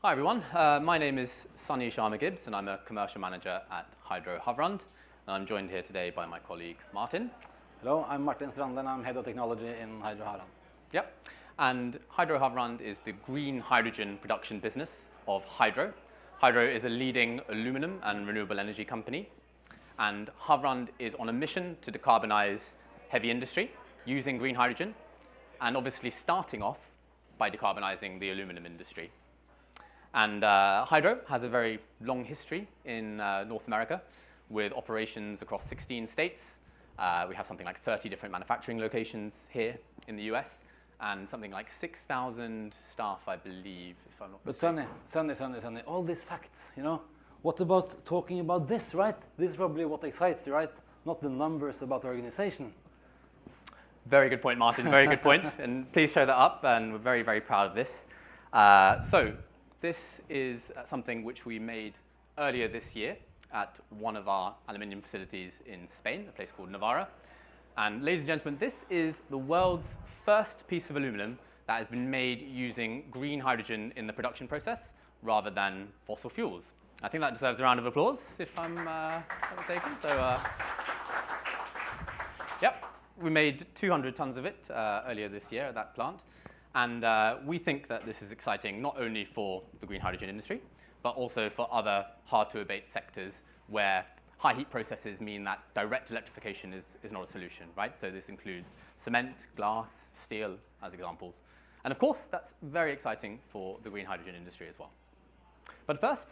Hi everyone, my name is Sunny Sharma Gibbs and I'm a commercial manager at Hydro Havrand. And I'm joined here today by my colleague Martin. Hello, I'm Martin Strande and I'm head of technology in Hydro Havrand. Yep, and Hydro Havrand is the green hydrogen production business of Hydro. Hydro is a leading aluminum and renewable energy company, and Havrand is on a mission to decarbonize heavy industry using green hydrogen, and obviously starting off by decarbonizing the aluminum industry. And Hydro has a very long history in North America with operations across 16 states. We have something like 30 different manufacturing locations here in the US and something like 6,000 staff, I believe, if I'm not mistaken. But Sunny, all these facts, you know, what about talking about this, right? This is probably what excites you, right? Not the numbers about the organization. Very good point, Martin, very good point. And please show that up, and we're very, very proud of this. This is something which we made earlier this year at one of our aluminium facilities in Spain, a place called Navarra. And ladies and gentlemen, this is the world's first piece of aluminum that has been made using green hydrogen in the production process rather than fossil fuels. I think that deserves a round of applause, if I'm not mistaken. So, yep, we made 200 tons of it earlier this year at that plant. And we think that this is exciting not only for the green hydrogen industry, but also for other hard-to-abate sectors where high heat processes mean that direct electrification is not a solution, right? So this includes cement, glass, steel as examples. And of course, that's very exciting for the green hydrogen industry as well. But first,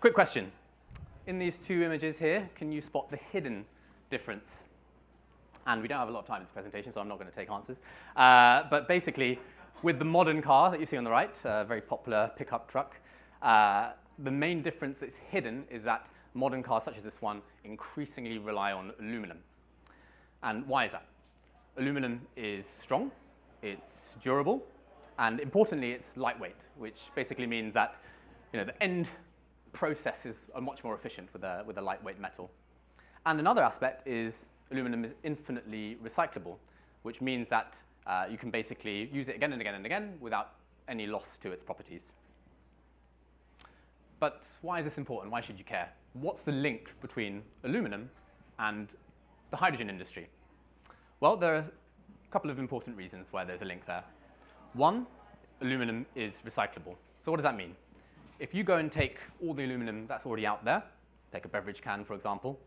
quick question. In these two images here, can you spot the hidden difference? And we don't have a lot of time in this presentation, so I'm not going to take answers. But basically, with the modern car that you see on the right, a very popular pickup truck, the main difference that's hidden is that modern cars such as this one increasingly rely on aluminum. And why is that? Aluminum is strong, it's durable, and importantly, it's lightweight, which basically means that the end processes are much more efficient with a lightweight metal. And another aspect is aluminum is infinitely recyclable, which means that you can basically use it again and again and again without any loss to its properties. But why is this important? Why should you care? What's the link between aluminum and the hydrogen industry? Well, there are a couple of important reasons why there's a link there. One, aluminum is recyclable. So what does that mean? If you go and take all the aluminum that's already out there, take a beverage can, for example,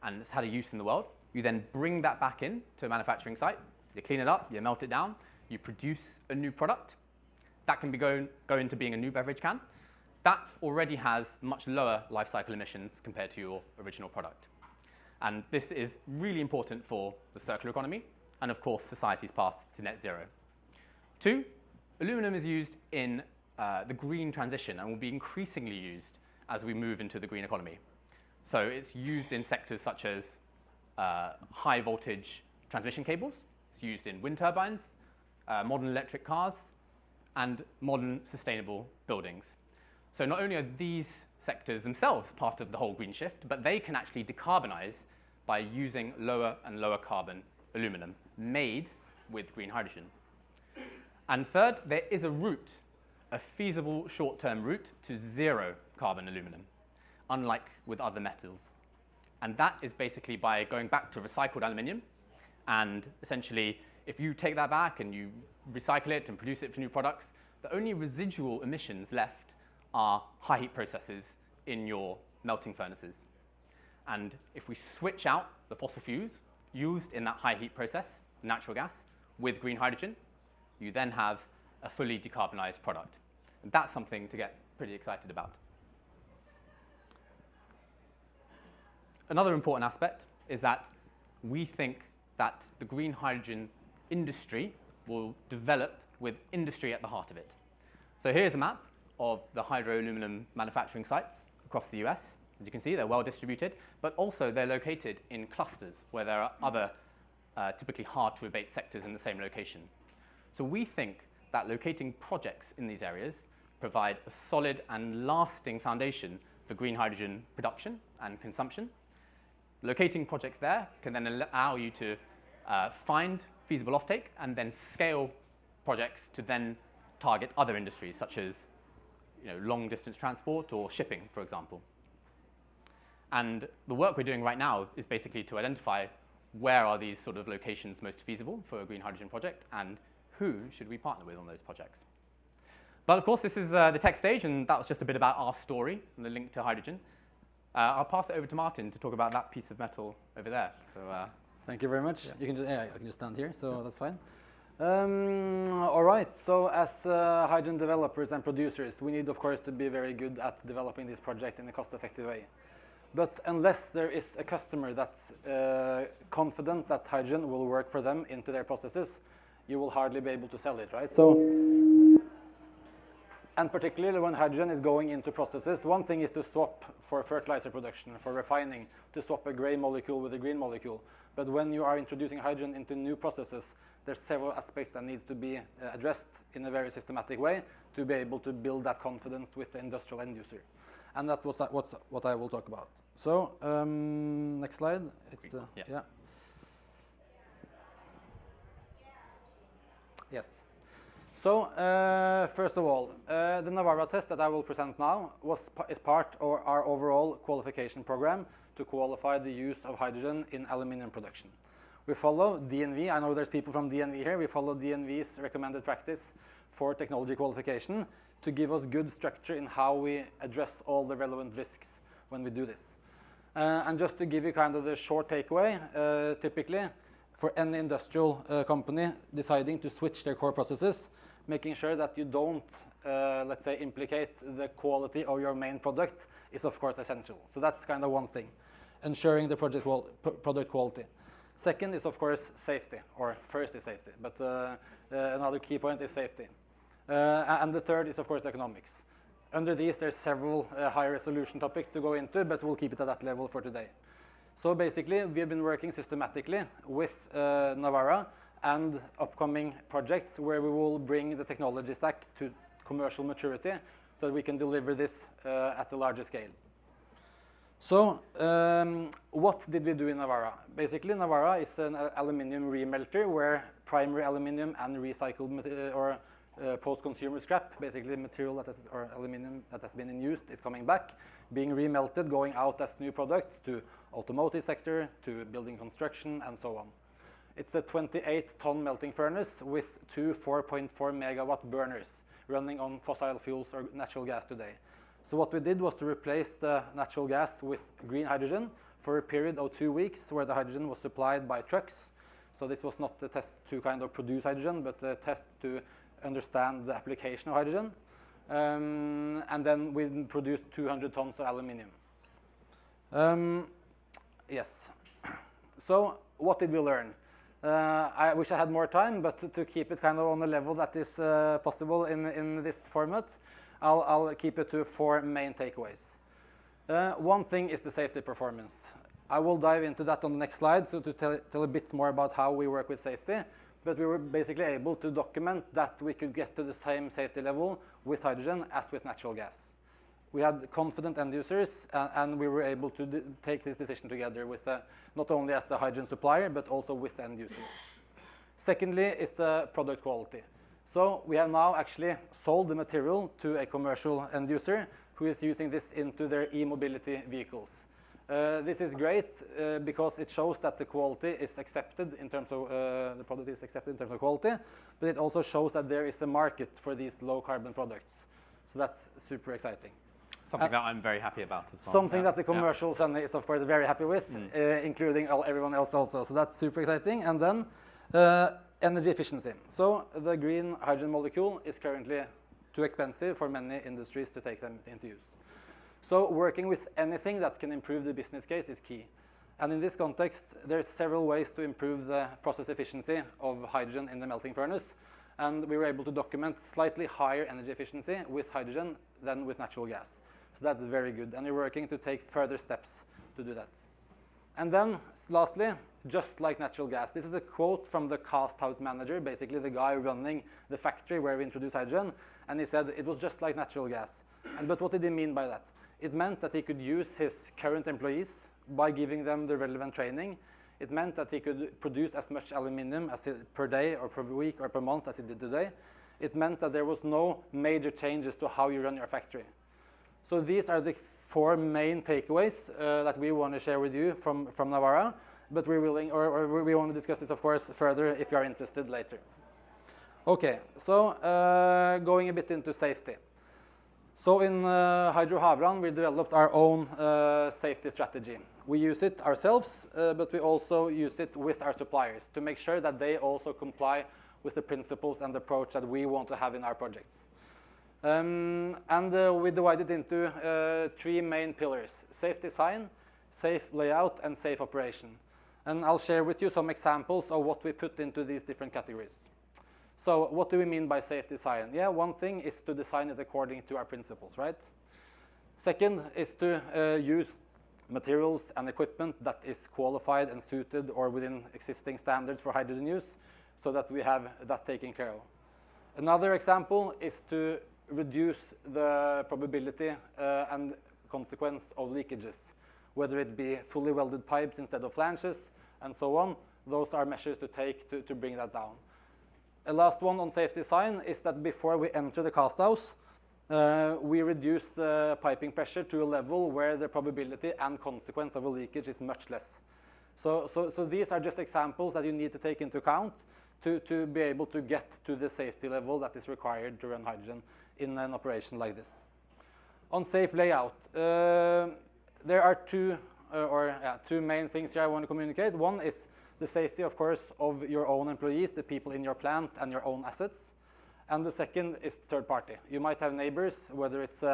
and it's had a use in the world, you then bring that back in to a manufacturing site, you clean it up, you melt it down, you produce a new product. That can go into being a new beverage can. That already has much lower life cycle emissions compared to your original product. And this is really important for the circular economy and, of course, society's path to net zero. Two, aluminum is used in the green transition and will be increasingly used as we move into the green economy. So it's used in sectors such as high voltage transmission cables. It's used in wind turbines, modern electric cars, and modern sustainable buildings. So not only are these sectors themselves part of the whole green shift, but they can actually decarbonize by using lower and lower carbon aluminum made with green hydrogen. And third, there is a route, a feasible short-term route to zero carbon aluminum, unlike with other metals. And that is basically by going back to recycled aluminium. And essentially, if you take that back and you recycle it and produce it for new products, the only residual emissions left are high heat processes in your melting furnaces. And if we switch out the fossil fuels used in that high heat process, natural gas, with green hydrogen, you then have a fully decarbonized product. And that's something to get pretty excited about. Another important aspect is that we think that the green hydrogen industry will develop with industry at the heart of it. So here's a map of the hydro aluminum manufacturing sites across the US. As you can see, they're well distributed, but also they're located in clusters where there are other typically hard to abate sectors in the same location. So we think that locating projects in these areas provide a solid and lasting foundation for green hydrogen production and consumption. Locating projects there can then allow you to find feasible offtake and then scale projects to then target other industries such as long distance transport or shipping, for example. And the work we're doing right now is basically to identify where are these sort of locations most feasible for a green hydrogen project and who should we partner with on those projects. But of course, this is the tech stage, and that was just a bit about our story and the link to hydrogen. I'll pass it over to Martin to talk about that piece of metal over there. So, thank you very much. Yeah. You can just, I can just stand here, so that's fine. All right, so as hydrogen developers and producers, we need, of course, to be very good at developing this project in a cost-effective way. But unless there is a customer that's confident that hydrogen will work for them into their processes, you will hardly be able to sell it, right? So, and particularly when hydrogen is going into processes, one thing is to swap for fertilizer production, for refining, to swap a gray molecule with a green molecule. But when you are introducing hydrogen into new processes, there's several aspects that needs to be addressed in a very systematic way to be able to build that confidence with the industrial end user. And that's what I will talk about. So, next slide. It's the, yeah. Yes. So, first of all, the Navarra test that I will present now is part of our overall qualification program to qualify the use of hydrogen in aluminium production. We follow DNV. I know there's people from DNV here. We follow DNV's recommended practice for technology qualification to give us good structure in how we address all the relevant risks when we do this. And just to give you kind of the short takeaway, typically for any industrial company deciding to switch their core processes, making sure that you don't, let's say, implicate the quality of your main product is of course essential. So that's kind of one thing, ensuring the product quality. Second is of course safety, or first is safety, but another key point is safety. And the third is of course the economics. Under these there's several high resolution topics to go into, but we'll keep it at that level for today. So basically we have been working systematically with Navarra and upcoming projects where we will bring the technology stack to commercial maturity so that we can deliver this at a larger scale. So what did we do in Navarra? Basically Navarra is an aluminium remelter where primary aluminium and recycled or post-consumer scrap, basically material that has, or aluminium that has been in use, is coming back, being remelted, going out as new products to automotive sector, to building construction, and so on. It's a 28-ton melting furnace with two 4.4 megawatt burners running on fossil fuels or natural gas today. So what we did was to replace the natural gas with green hydrogen for a period of 2 weeks where the hydrogen was supplied by trucks. So this was not a test to kind of produce hydrogen, but a test to understand the application of hydrogen. And then we produced 200 tons of aluminium. Yes. So what did we learn? I wish I had more time, but to keep it kind of on the level that is possible in this format, I'll keep it to 4 main takeaways. One thing is the safety performance. I will dive into that on the next slide, so to tell a bit more about how we work with safety. But we were basically able to document that we could get to the same safety level with hydrogen as with natural gas. We had confident end users, and we were able to take this decision together with not only as a hydrogen supplier, but also with the end user. Secondly is the product quality. So we have now actually sold the material to a commercial end user who is using this into their e-mobility vehicles. This is great because it shows that the quality is accepted in terms of the product is accepted in terms of quality, but it also shows that there is a market for these low carbon products. So that's super exciting. Something that I'm very happy about as well. Something that the commercial Sunday is of course very happy with, including everyone else also. So that's super exciting. And then energy efficiency. So the green hydrogen molecule is currently too expensive for many industries to take them into use. So working with anything that can improve the business case is key. And in this context, there's several ways to improve the process efficiency of hydrogen in the melting furnace. And we were able to document slightly higher energy efficiency with hydrogen than with natural gas. So that's very good. And we're working to take further steps to do that. And then lastly, just like natural gas. This is a quote from the cast house manager, basically the guy running the factory where we introduced hydrogen. And he said it was just like natural gas. But what did he mean by that? It meant that he could use his current employees by giving them the relevant training. It meant that he could produce as much aluminium as per day or per week or per month as he did today. it meant that there was no major changes to how you run your factory. So these are the 4 main takeaways that we want to share with you from Navarra, but we're willing, or we want to discuss this, of course, further if you are interested later. Okay, so going a bit into safety. So in Hydro Havrand, we developed our own safety strategy. We use it ourselves, but we also use it with our suppliers to make sure that they also comply with the principles and the approach that we want to have in our projects. We divide it into 3 main pillars: safe design, safe layout, and safe operation. And I'll share with you some examples of what we put into these different categories. So what do we mean by safe design? Yeah, one thing is to design it according to our principles, right? Second is to use materials and equipment that is qualified and suited or within existing standards for hydrogen use, so that we have that taken care of. Another example is to reduce the probability and consequence of leakages, whether it be fully welded pipes instead of flanges and so on. Those are measures to take to bring that down. A last one on safe design is that before we enter the cast house, we reduce the piping pressure to a level where the probability and consequence of a leakage is much less. So these are just examples that you need to take into account to be able to get to the safety level that is required to run hydrogen in an operation like this. On safe layout, there are two main things here I want to communicate. One is the safety, of course, of your own employees, the people in your plant and your own assets. And the second is third party. You might have neighbors, whether it's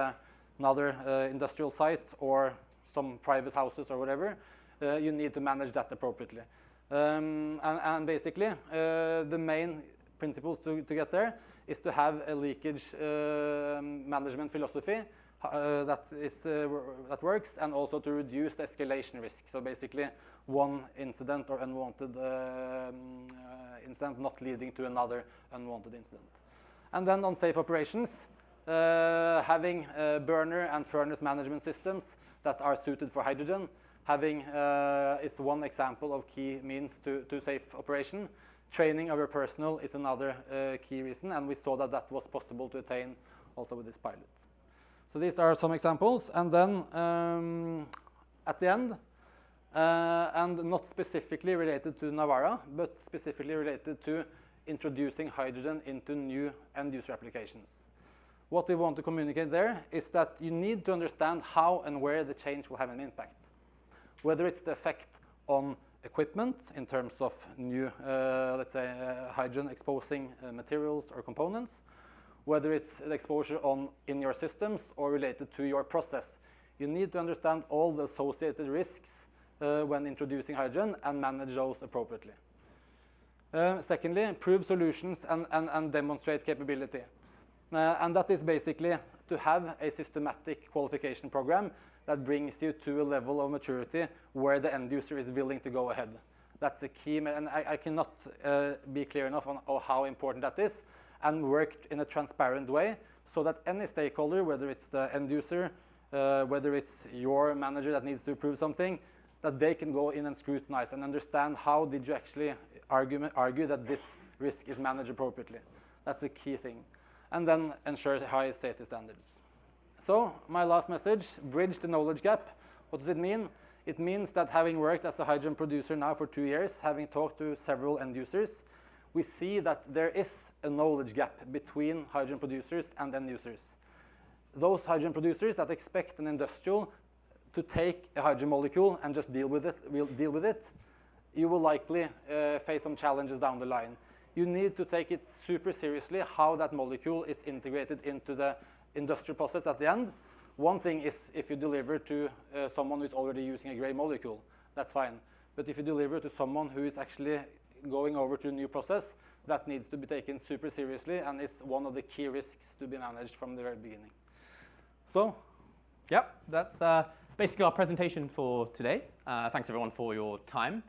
another industrial site or some private houses or whatever. You need to manage that appropriately. And basically, the main principles to get there is to have a leakage management philosophy that works, and also to reduce the escalation risk. So basically, one incident or unwanted incident not leading to another unwanted incident. And then on safe operations, having burner and furnace management systems that are suited for hydrogen, having is one example of key means to safe operation. Training of your personnel is another key reason, and we saw that that was possible to attain also with this pilot. So these are some examples, and then at the end, and not specifically related to Navarra, but specifically related to introducing hydrogen into new end-user applications. What we want to communicate there is that you need to understand how and where the change will have an impact. Whether it's the effect on equipment in terms of new, let's say, hydrogen exposing materials or components, whether it's the exposure in your systems or related to your process. You need to understand all the associated risks when introducing hydrogen and manage those appropriately. Secondly, prove solutions and demonstrate capability. And that is basically to have a systematic qualification program that brings you to a level of maturity where the end user is willing to go ahead. That's the key, and I cannot be clear enough on how important that is, and work in a transparent way so that any stakeholder, whether it's the end user, whether it's your manager that needs to approve something, that they can go in and scrutinize and understand how did you actually argue that this risk is managed appropriately. That's the key thing. And then ensure high safety standards. So my last message, bridge the knowledge gap. What does it mean? It means that having worked as a hydrogen producer now for 2 years, having talked to several end users, we see that there is a knowledge gap between hydrogen producers and end users. Those hydrogen producers that expect an industrial to take a hydrogen molecule and just deal with it, you will likely face some challenges down the line. You need to take it super seriously how that molecule is integrated into the industrial process at the end. One thing is if you deliver to someone who's already using a gray molecule, that's fine. But if you deliver to someone who is actually going over to a new process, that needs to be taken super seriously and is one of the key risks to be managed from the very beginning. So, yeah, that's basically our presentation for today. Thanks everyone for your time.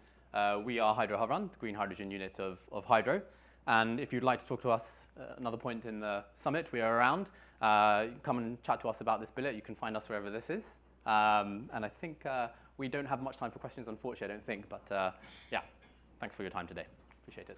We are Hydro Havrand, the green hydrogen unit of Hydro. And if you'd like to talk to us another point in the summit, we are around. Come and chat to us about this billet. You can find us wherever this is. And I think we don't have much time for questions, unfortunately, I don't think. But yeah, thanks for your time today. Appreciate it.